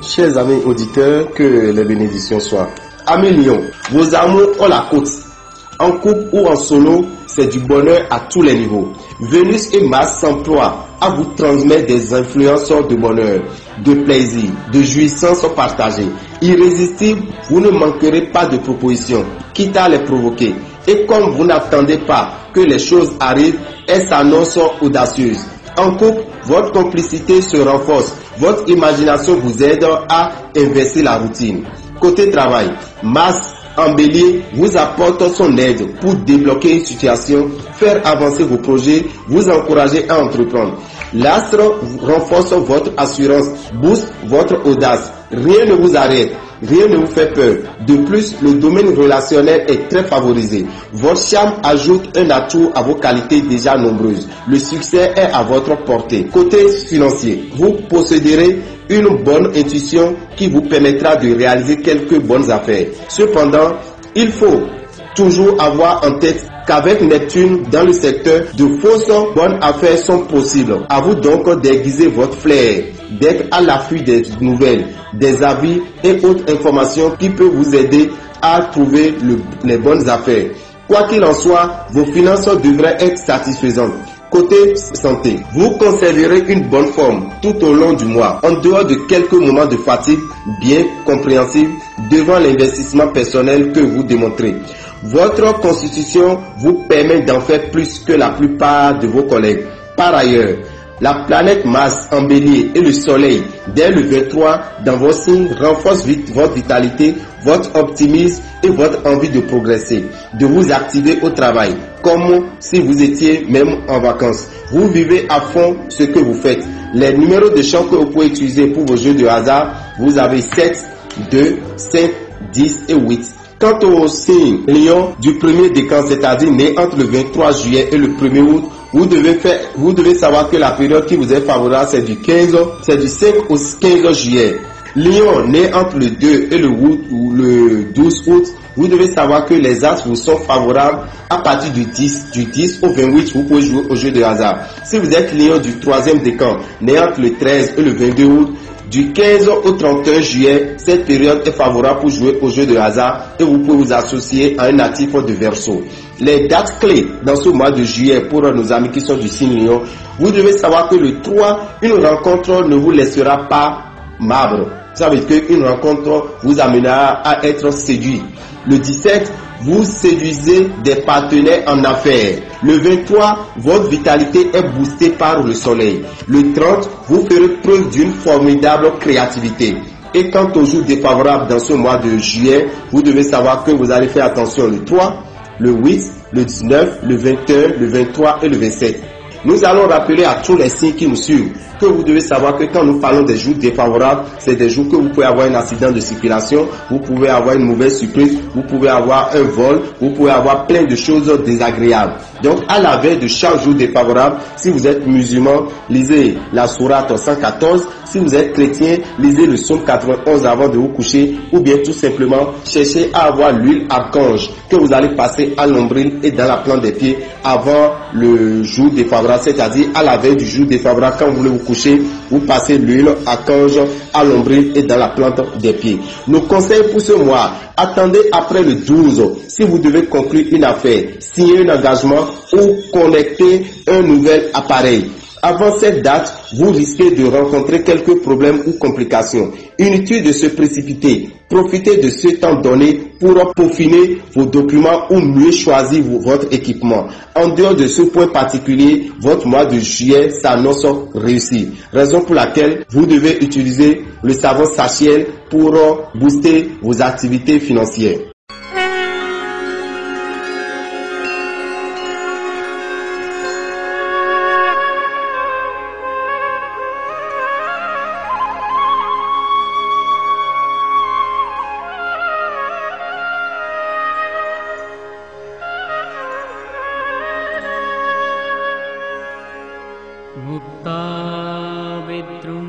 chers amis auditeurs, que les bénédictions soient. Amis Lions, vos amours ont la côte. En couple ou en solo, c'est du bonheur à tous les niveaux. Vénus et Mars s'emploient à vous transmettre des influences de bonheur, de plaisir, de jouissance partagée. Irrésistible, vous ne manquerez pas de propositions, quitte à les provoquer. Et comme vous n'attendez pas que les choses arrivent, elles s'annoncent audacieuses. En couple, votre complicité se renforce. Votre imagination vous aide à inverser la routine. Côté travail, Mars en Bélier vous apporte son aide pour débloquer une situation, faire avancer vos projets, vous encourager à entreprendre. L'astre renforce votre assurance, booste votre audace. Rien ne vous arrête, rien ne vous fait peur. De plus, le domaine relationnel est très favorisé. Votre charme ajoute un atout à vos qualités déjà nombreuses. Le succès est à votre portée. Côté financier, vous posséderez une bonne intuition qui vous permettra de réaliser quelques bonnes affaires. Cependant, il faut toujours avoir en tête qu'avec Neptune dans le secteur, de fausses bonnes affaires sont possibles. À vous donc d'aiguiser votre flair, d'être à l'affût des nouvelles, des avis et autres informations qui peuvent vous aider à trouver les bonnes affaires. Quoi qu'il en soit, vos finances devraient être satisfaisantes. Côté santé, vous conserverez une bonne forme tout au long du mois, en dehors de quelques moments de fatigue bien compréhensibles devant l'investissement personnel que vous démontrez. Votre constitution vous permet d'en faire plus que la plupart de vos collègues. Par ailleurs, la planète Mars en Bélier et le Soleil dès le 23 dans vos signes renforcent votre vitalité, votre optimisme et votre envie de progresser, de vous activer au travail, comme si vous étiez même en vacances. Vous vivez à fond ce que vous faites. Les numéros de chance que vous pouvez utiliser pour vos jeux de hasard, vous avez 7, 2, 5, 10 et 8. Quant au signe Lion du 1er décan, c'est-à-dire né entre le 23 juillet et le 1er août, vous devez savoir que la période qui vous est favorable, c'est du 5 au 15 juillet. Lion, né entre le 2 et le 12 août, vous devez savoir que les astres vous sont favorables à partir du 10 au 28, vous pouvez jouer au jeu de hasard. Si vous êtes Lion du 3e décan, né entre le 13 et le 22 août, du 15 au 31 juillet, cette période est favorable pour jouer au jeu de hasard et vous pouvez vous associer à un natif de Verseau. Les dates clés dans ce mois de juillet pour nos amis qui sont du signe Lion, vous devez savoir que le 3, une rencontre ne vous laissera pas marbre. Ça veut dire qu'une rencontre vous amènera à être séduit. Le 17, vous séduisez des partenaires en affaires. Le 23, votre vitalité est boostée par le soleil. Le 30, vous ferez preuve d'une formidable créativité. Et quant aux jours défavorables dans ce mois de juillet, vous devez savoir que vous allez faire attention le 3, le 8, le 19, le 21, le 23 et le 27. Nous allons rappeler à tous les signes qui nous suivent que vous devez savoir que quand nous parlons des jours défavorables, c'est des jours que vous pouvez avoir un accident de circulation, vous pouvez avoir une mauvaise surprise, vous pouvez avoir un vol, vous pouvez avoir plein de choses désagréables. Donc à la veille de chaque jour défavorable, si vous êtes musulman, lisez la sourate 114. Si vous êtes chrétien, lisez le psaume 91 avant de vous coucher, ou bien tout simplement cherchez à avoir l'huile archange que vous allez passer à l'ombril et dans la plante des pieds avant le jour défavorable, c'est-à-dire à la veille du jour défavorable. Quand vous voulez vous coucher, vous passez l'huile archange à l'ombril et dans la plante des pieds. Nos conseils pour ce mois: attendez après le 12 si vous devez conclure une affaire, signer un engagement ou connecter un nouvel appareil. Avant cette date, vous risquez de rencontrer quelques problèmes ou complications. Inutile de se précipiter. Profitez de ce temps donné pour peaufiner vos documents ou mieux choisir votre équipement. En dehors de ce point particulier, votre mois de juillet s'annonce réussi. Raison pour laquelle vous devez utiliser le savon Sachiel pour booster vos activités financières. मुक्ता विद्रुम